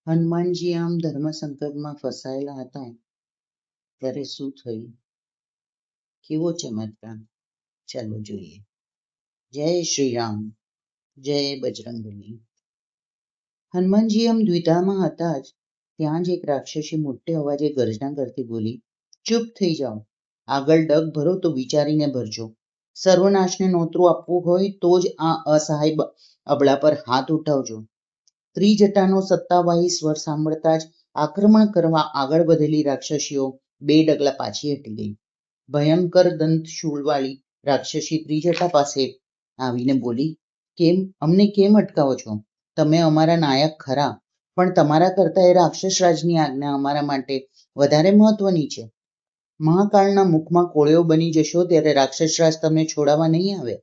હનુમાનજી આમ ધર્મ સંકટમાં ફસાયેલા હતા ત્યારે શું થયું? કેવો ચમત્કાર? ચાલો જોઈએ. જય શ્રી રામ, જય બજરંગબલી. હનુમાનજી આમ દ્વિધામાં હતા જ ત્યાં જ એક રાક્ષસી મોટે અવાજે ગર્જના કરતી બોલી, ચૂપ થઈ જાઓ. આગળ ડગ ભરો તો વિચારીને ભરજો. સર્વનાશને નોતરું આપવું હોય તો જ આ અસહાય અબળા પર હાથ ઉઠાવજો. ત્રિજટાનો સત્તાવાહી સ્વર સાંભળતા જ આક્રમણ કરવા આગળ વધેલી રાક્ષસીઓ 2 ડગલા પાછી હટી ગઈ. ભયંકર દંતશૂળવાળી રાક્ષસી ત્રિજટા પાસે આવીને બોલી, અમને કેમ અટકાવો છો? તમે અમારા નાયક ખરા, પણ તમારા કરતા એ રાક્ષસ રાજની આજ્ઞા અમારા માટે વધારે મહત્વની છે. મહાકાળના મુખમાં કોળિયો બની જશો ત્યારે રાક્ષસ રાજ તમને છોડાવવા નહીં આવે.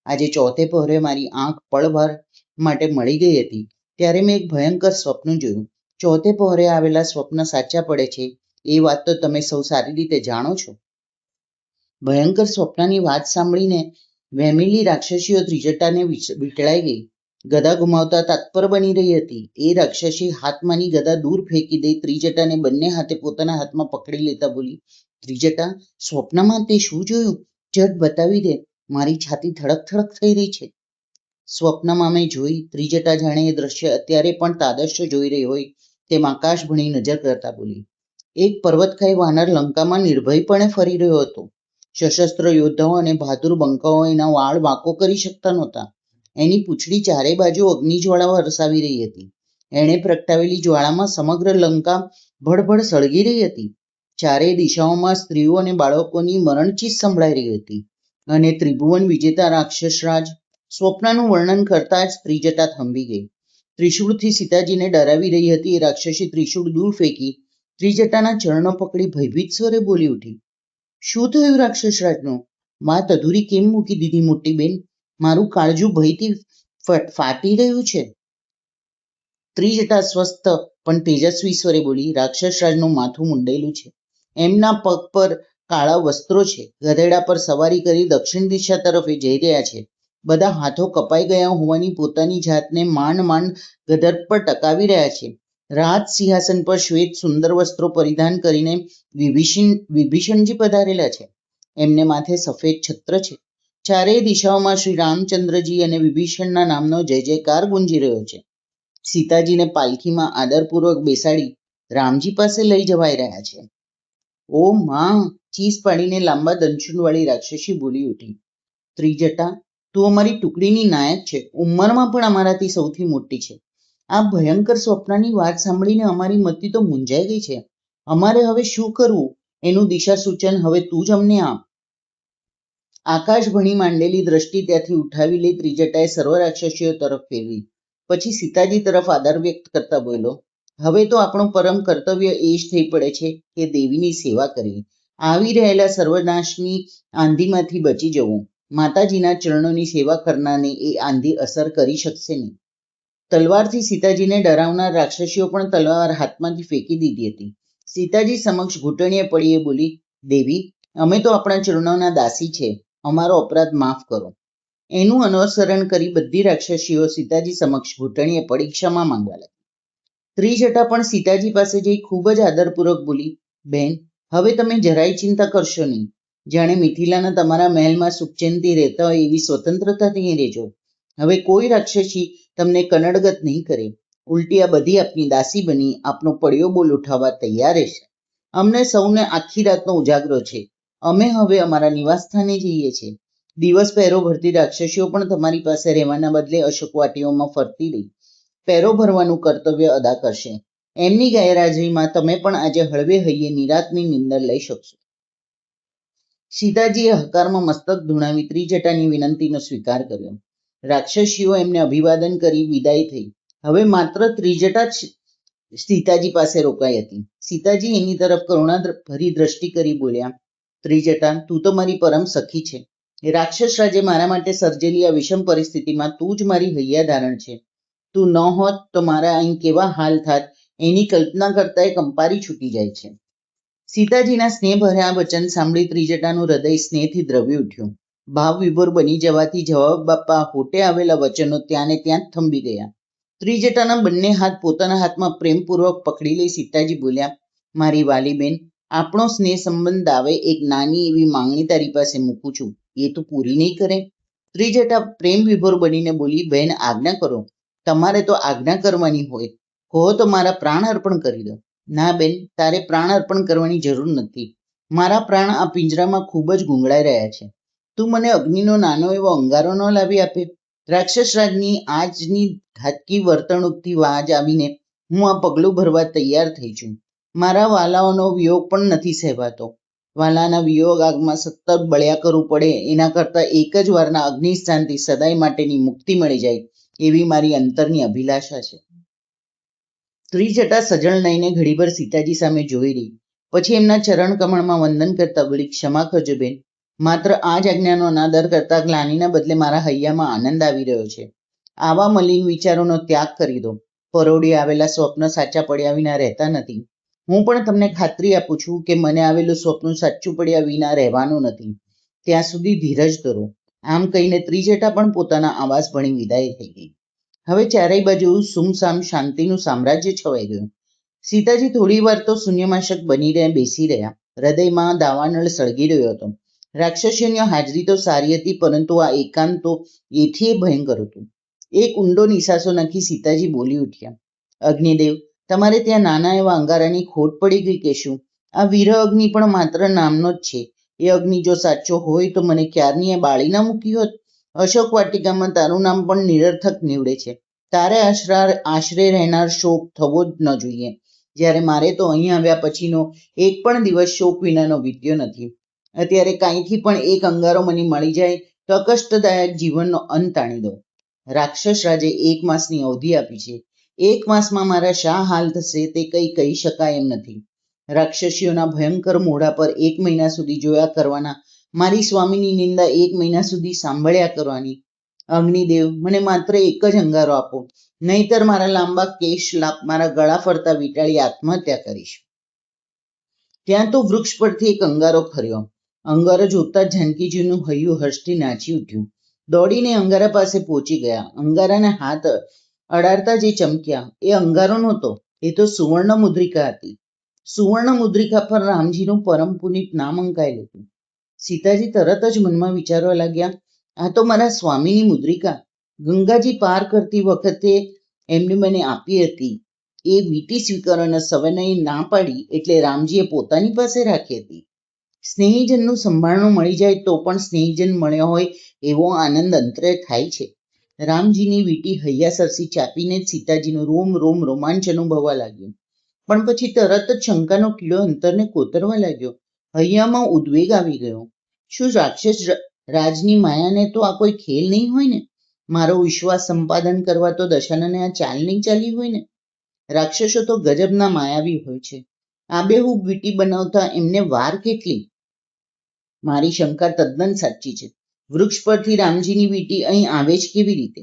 આજે ચોથે પહોરે મારી આંખ પળભર માટે મળી ગઈ હતી ત્યારે મેં એક ભયંકર સ્વપ્ન જોયું. ચોથે પહોરે આવેલા સ્વપ્ન સાચા પડે છે એ વાત તો તમે સૌ સારી રીતે જાણો છો. ભયંકર સ્વપ્નની વાત સાંભળીને વેમેલી રાક્ષસીઓ ત્રિજટાને વીંટળાઈ ગઈ. ગદા ગુમાવતા તત્પર બની રહી હતી. એ રાક્ષસી હાથમાંની ગદા દૂર ફેંકી દઈ ત્રિજટાને બંને હાથે પોતાના હાથમાં પકડી લેતા બોલી, ત્રિજટા, સ્વપ્નમાં તે શું જોયું? ઝટ બતાવી દે, મારી છાતી ધડક ધડક થઈ રહી છે. સ્વપ્નમાં મેં જોઈ. ત્રિજટા જાણે એ દ્રશ્ય અત્યારે પણ તાદશ્ય જોઈ રહી હોય તેમ આકાશ ભણી નજર કરતા બોલી, એક પર્વતખાઈ વાનર લંકામાં નિર્ભયપણે ફરી રહ્યો હતો. સશસ્ત્ર યોદ્ધાઓ અને બહાદુર બંકાઓ એના વાળ વાંકો કરી શકતા નહોતા. એની પૂંછડી ચારે બાજુ અગ્નિજ્વાળા વરસાવી રહી હતી. એણે પ્રગટાવેલી જ્વાળામાં સમગ્ર લંકા ભડભડ સળગી રહી હતી. ચારે દિશાઓમાં સ્ત્રીઓ અને બાળકોની મરણચીસ સંભળાઈ રહી હતી. અને ત્રિભુવન વિજેતા રાક્ષસરાજ સ્વપ્નનું વર્ણન કરતા જ ત્રિજટા થંભી ગઈ. ત્રિશૂળથી સીતાજીને ડરાવી રહી હતી એ રાક્ષસી ત્રિશૂળ દૂર ફેંકી ત્રિજટાના ચરણો પકડી ભયભીત સ્વરે બોલી ઉઠી, શું થયું રાક્ષસરાજનું? વાત અધૂરી કેમ મૂકી દીધી મોટી બેન? મારું કાળજું ભયથી ફાટી રહ્યું છે. ત્રિજટા સ્વસ્થ પણ તેજસ્વી સ્વરે બોલી, રાક્ષસરાજનું માથું મુંડેલું છે. એમના પગ પર કાળા વસ્ત્રો છે. ગધેડા પર સવારી કરી દક્ષિણ દિશા તરફ જઈ રહ્યા છે. બધા હાથો કપાઈ ગયા હોવાની પોતાની જાતને માંડ માંડ ગધર પર ટકાવી રહ્યા છે. રાજ સિંહાસન પર શ્વેત સુંદર વસ્ત્રો પરિધાન કરીને વિભીષણજી પધારેલા છે. એમને માથે સફેદ છત્ર છે. ચારેય દિશાઓમાં શ્રી રામચંદ્રજી અને વિભીષણના નામનો જય જયકાર ગુંજી રહ્યો છે. સીતાજીને પાલખીમાં આદરપૂર્વક બેસાડી રામજી પાસે લઈ જવાઈ રહ્યા છે. ઓ માં! ચીસ પાડીને લાંબા દંશુનવાળી રાક્ષસી બોલી ઉઠી, ત્રિજટા, તું અમારી ટુકડીની નાયક છે. ઉંમરમાં પણ અમારાથી સૌથી મોટી છે. આ ભયંકર સ્વપ્નની વાત સાંભળીને અમારી મતિ તો મૂંઝાઈ ગઈ છે. અમારે હવે શું કરવું એનું દિશા સૂચન હવે તું જ અમને આપ. આકાશ ભણી માંડેલી દ્રષ્ટિ ત્યાંથી ઉઠાવી લઈ ત્રિજટાએ સર્વ રાક્ષસીઓ તરફ ફેરવી. પછી સીતાજી તરફ આદર વ્યક્ત કરતા બોલ્યો, હવે તો આપણું પરમ કર્તવ્ય એ જ થઈ પડે છે કે દેવીની સેવા કરવી. આવી રહેલા સર્વનાશની આંધીમાંથી બચી જવું. માતાજીના ચરણોની સેવા કરનારને એ આંધી અસર કરી શકશે નહીં. તલવારથી સીતાજીને ડરાવનાર રાક્ષસીઓ પણ તલવાર હાથમાંથી ફેંકી દીધી હતી. સીતાજી સમક્ષ ઘૂંટણીએ પડીએ બોલી, દેવી, અમે તો આપણા ચરણોના દાસી છે. અમારો અપરાધ માફ કરો. એનું અનુસરણ કરી બધી રાક્ષસીઓ સીતાજી સમક્ષ ઘૂંટણીએ પડી ક્ષમા માંગવા લાગી. ત્રિજટા પણ સીતાજી પાસે જઈ ખૂબ જ આદરપૂર્વક બોલી, બેન, હવે તમે જરાય ચિંતા કરશો નહીં. જાણે મિથિલાના તમારા મહેલમાં સુખચેનથી રહેતા હોય એવી સ્વતંત્રતાથી રહેજો. હવે કોઈ રાક્ષસી તમને કનડગત નહીં કરે. ઉલટી આ બધી આપની દાસી બની આપનો પડ્યો બોલ ઉઠાવવા તૈયાર રહેશે. અમને સૌને આખી રાતનો ઉજાગરો છે. અમે હવે અમારા નિવાસ સ્થાને જઈએ છીએ. દિવસ પહેરો ભરતી રાક્ષસીઓ પણ તમારી પાસે રહેવાના બદલે અશોકવાટીઓમાં ફરતી રહી પહેરો ભરવાનું કર્તવ્ય અદા કરશે. એમની ગેરહાજરીમાં તમે પણ આજે હળવે હૈયે નિરાતની નિંદર લઈ શકશો. સીતાજીએ હકારમાં મસ્તક ધુણાવી ત્રિજટાની વિનંતીનો સ્વીકાર કર્યો. રાક્ષસીઓ એમને અભિવાદન કરી વિદાય થઈ. હવે માત્ર ત્રિજટા જ સીતાજી પાસે રોકાઈ હતી. સીતાજી એની તરફ કરુણા ભરી દ્રષ્ટિ કરી બોલ્યા, ત્રિજટા, તું તો મારી પરમ સખી છે. રાક્ષસ રાજે મારા માટે સર્જેલી આ વિષમ પરિસ્થિતિમાં તું જ મારી હૈયાધારણ છે. તું ન હોત તો મારા અહીં કેવા હાલ થાત એની કલ્પના કરતા કંપારી છૂટી જાય છે. સીતાજીના સ્નેહ ભર્યા વચન સાંભળી ત્રિજટાનું હૃદય સ્નેહથી દ્રવી ઉઠ્યું. ભાવ વિભોર બની જવાથી જવાબ બાપા હોટે આવેલા વચનો ત્યાં ને ત્યાં જ થંભી ગયા. ત્રિજટાના બંને હાથ પોતાના હાથમાં પ્રેમપૂર્વક પકડી લઈ સીતાજી બોલ્યા, મારી વાલી બેન, આપણો સ્નેહ સંબંધ આવે એક નાની એવી માંગણી તારી પાસે મૂકું છું, એ તો પૂરી નહીં કરે? ત્રિજટા પ્રેમ વિભોર બનીને બોલી, બહેન આજ્ઞા કરો, તમારે તો આજ્ઞા કરવાની હોય, કહો તો મારા પ્રાણ અર્પણ કરી દો. ના બેન, તારે પ્રાણ અર્પણ કરવાની જરૂર નથી. મારા પ્રાણ આ પિંજરામાં ખૂબ જ ગુંગળાઈ રહ્યા છે. તું મને અગ્નિનો નાનો એવો અંગારો ન લાવી આપે? રાક્ષસ રાજની આજની ઘાતકી વર્તણૂકથી વાજ આવીને હું આ પગલું ભરવા તૈયાર થઈ છું. મારા વાલાઓનો વિયોગ પણ નથી સહેવાતો. વાલાના વિયોગ આગમાં સતત બળ્યા કરવું પડે એના કરતાં એક જ વારના અગ્નિસ્થાનથી સદાય માટેની મુક્તિ મળી જાય એવી મારી અંતરની અભિલાષા છે. ત્રિજટા સજળ નયને ઘડીભર સીતાજી સામે જોઈ રહી. પછી એમના ચરણ કમળમાં વંદન કરતા બોલી, ક્ષમા કરજો બેન, માત્ર આ જ આજ્ઞાનો અનાદર કરતા ગ્લાનીના બદલે મારા હૈયામાં આનંદ આવી રહ્યો છે. આવા મલિન વિચારોનો ત્યાગ કરી દો. પરોડી આવેલા સ્વપ્ન સાચા પડ્યા વિના રહેતા નથી. હું પણ તમને ખાતરી આપું છું કે મને આવેલું સ્વપ્ન સાચું પડ્યા વિના રહેવાનું નથી. ત્યાં સુધી ધીરજ ધરો. આમ કહીને ત્રિજટા પણ પોતાના આવાસ ભણી વિદાય થઈ ગઈ. હવે ચારેય બાજુ સુમસામ શાંતિનું સામ્રાજ્ય છવાઈ ગયું. સીતાજી થોડી વાર તો શૂન્યમાશક બની બેસી રહ્યા. હૃદયમાં દાવાનળ સળગી રહ્યો હતો. રાક્ષસીઓની હાજરી તો સારી હતી, પરંતુ આ એકાંત તો એથી ભયંકર હતું. એક ઊંડો નિસાસો નાખી સીતાજી બોલી ઉઠ્યા, અગ્નિદેવ, તમારે ત્યાં નાના એવા અંગારાની ખોટ પડી ગઈ કે શું? આ વીર અગ્નિ પણ માત્ર નામનો જ છે. એ અગ્નિ જો સાચો હોય તો મને ક્યારની એ બાળી ના મૂકી હોત. અશોક વાટિકામાં તારું નામ પણ નિરર્થક નીવડે છે. તારે આશરે રહેનાર શોક થવો જ ન જોઈએ, જ્યારે મારે તો અહીં આવ્યા પછીનો એક પણ દિવસ શોક વિનાનો વીત્યો નથી. અત્યારે કાંઈથી પણ એક અંગારો મને મળી જાય તો કષ્ટદાયક જીવનનો અંત આણી દો. રાક્ષસ રાજે 1 માસની અવધિ આપી છે. 1 માસમાં મારા શા હાલ થશે તે કંઈ કહી શકાય એમ નથી. રાક્ષસીઓના ભયંકર મોઢા પર 1 મહિના સુધી જોયા કરવાના, મારી સ્વામીની નિંદા 1 મહિના સુધી સાંભળ્યા કરવાની. અગ્નિદેવ, મને માત્ર એક જ અંગારો આપો, નહીતર મારા લાંબા કેશ મારા ગળા ફરતા વીંટાળી આત્મહત્યા કરીશ. ત્યાં તો વૃક્ષ પરથી એક અંગારો ખર્યો. અંગારો જોતા જાનકીજીનું હૈયું હર્ષથી નાચી ઉઠ્યું. દોડીને અંગારા પાસે પહોંચી ગયા. અંગારાને હાથ અડાડતા જે ચમક્યા એ અંગારો નહોતો, એ તો સુવર્ણ મુદ્રિકા હતી. સુવર્ણ મુદ્રિકા પર રામજીનું પરમ પુનિત નામ અંકાયેલું હતું. સીતાજી તરત જ મનમાં વિચારવા લાગ્યા, આ તો મારા સ્વામીની મુદ્રિકા ગંગાજી પાર કરતી વખતે એમને મને આપી હતી. એ વીંટી સ્વીકારવાના સવનયે ના પાડી એટલે રામજીએ પોતાની પાસે રાખી હતી. સ્નેહીજનનું સંભાળણું મળી જાય તો પણ સ્નેહીજન મળ્યો હોય એવો આનંદ અંતરે થાય છે. રામજીની વીંટી હૈયા સરસી ચાપીને જ સીતાજીનું રોમ રોમ રોમાંચ અનુભવવા લાગ્યું. પણ પછી તરત જ શંકાનો કીડો અંતરને કોતરવા લાગ્યો. હૈયામાં ઉદ્વેગ આવી ગયો. શું રાક્ષસ રાજની માયાને તો આ કોઈ ખેલ નહીં હોય ને? મારો વિશ્વાસ સંપાદન કરવા તો દશાનને આ ચાલ નહીં ચાલી હોય ને? રાક્ષસો તો ગજબના માયાવી હોય છે. આબેહૂબ વીંટી બનાવતા એમને વાર કેટલી? મારી શંકા તદ્દન સાચી છે. વૃક્ષ પરથી રામજીની વીંટી અહીં આવે જ કેવી રીતે?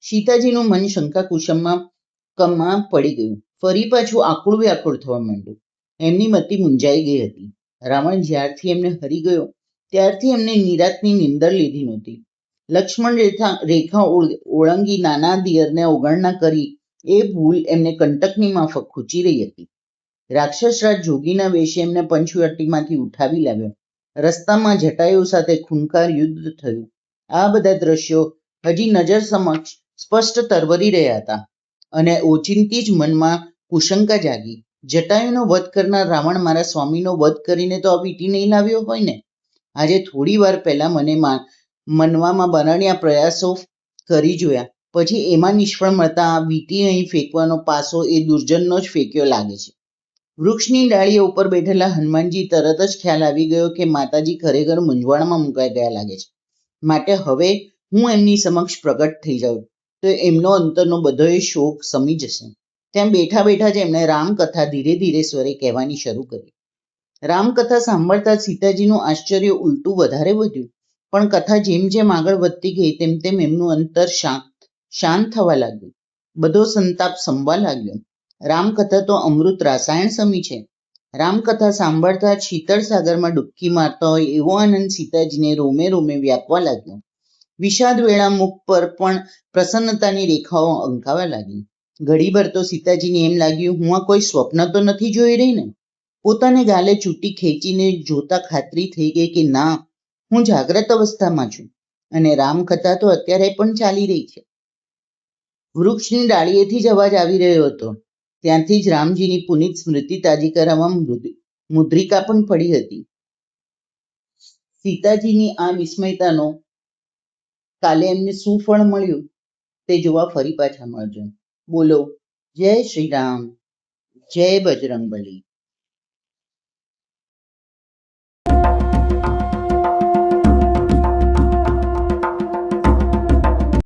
સીતાજીનું મન શંકા કુસમમાં પડી ગયું. ફરી પાછું આકુળ વ્યાકુળ થવા માંડ્યું. એમની મતિ મૂંઝાઈ ગઈ હતી. રાવણ જ્યારથી એમને હરી ગયો ત્યારથી એમને નિરાતની નીંદર લીધી નહોતી. લક્ષ્મણ રેખા ઓળંગી નાના દિયરને અવગણના કરી એ ભૂલ એમને કંટકની માફક ખૂંચી રહી હતી. રાક્ષસ રાજ જોગીના વેશે એમને પંચવટીમાંથી ઉઠાવી લાવ્યો. રસ્તામાં જટાયુ સાથે ખૂનખાર યુદ્ધ થયું. આ બધા દ્રશ્યો હજી નજર સમક્ષ સ્પષ્ટ તરવરી રહ્યા હતા અને ઓચિંતી જ મનમાં કુશંકા જાગી. જટાયુનો વધ કરનાર રાવણ મારા સ્વામીનો વધ કરીને તો આ વીંટી નહીં લાવ્યો હોય ને? આજે થોડી વાર પહેલા મને મનવામાં બરણ્યા પ્રયાસો કરી જોયા, પછી એમાં નિષ્ફળ મળતા આ વીંટી અહીં ફેંકવાનો પાસો એ દુર્જનનો જ ફેંક્યો લાગે છે. વૃક્ષની ડાળીઓ ઉપર બેઠેલા હનુમાનજી તરત જ ખ્યાલ આવી ગયો કે માતાજી ખરેખર મૂંઝવણમાં મુકાઈ ગયા લાગે છે. માટે હવે હું એમની સમક્ષ પ્રગટ થઈ જાઉં તો એમનો અંતરનો બધોય શોક સમી જશે. ત્યાં બેઠા બેઠા જ એમણે રામકથા ધીરે ધીરે સ્વરે કહેવાની શરૂ કરી. રામકથા સાંભળતા સીતાજીનું આશ્ચર્ય ઉલટું વધારે વધ્યું. પણ કથા જેમ જેમ આગળ વધતી ગઈ તેમ તેમ એમનું અંતર શાંત થવા લાગ્યું. બધો સંતાપ સમવા લાગ્યો. રામકથા તો અમૃત રાસાયણ સમી છે. રામકથા સાંભળતા શીતળ સાગરમાં ડૂબકી મારતા હોય એવો આનંદ સીતાજીને રોમે રોમે વ્યાપવા લાગ્યો. વિષાદ વેળા મુખ પર પણ પ્રસન્નતાની રેખાઓ અંકાવા લાગી. ઘડીભર તો સીતાજીને એમ લાગ્યું, હું આ કોઈ સ્વપ્ન તો નથી જોઈ રહી ને. પોતાને ગાલે ચૂંટી ખેંચીને જોતા ખાતરી થઈ ગઈ કે ના, હું જાગ્રત અવસ્થામાં છું અને રામકથા તો અત્યારે પણ ચાલી રહી છે. વૃક્ષની ડાળીએથી જ અવાજ આવી રહ્યો હતો. ત્યાંથી જ રામજીની પુનિત સ્મૃતિ તાજી કરાવવા મુદ્રિકા પણ પડી હતી. સીતાજીની આ વિસ્મયતાનો કાલે એમને શું ફળ મળ્યું તે જોવા ફરી પાછા મળજો. બોલો જય શ્રી રામ, જય બજરંગબલી.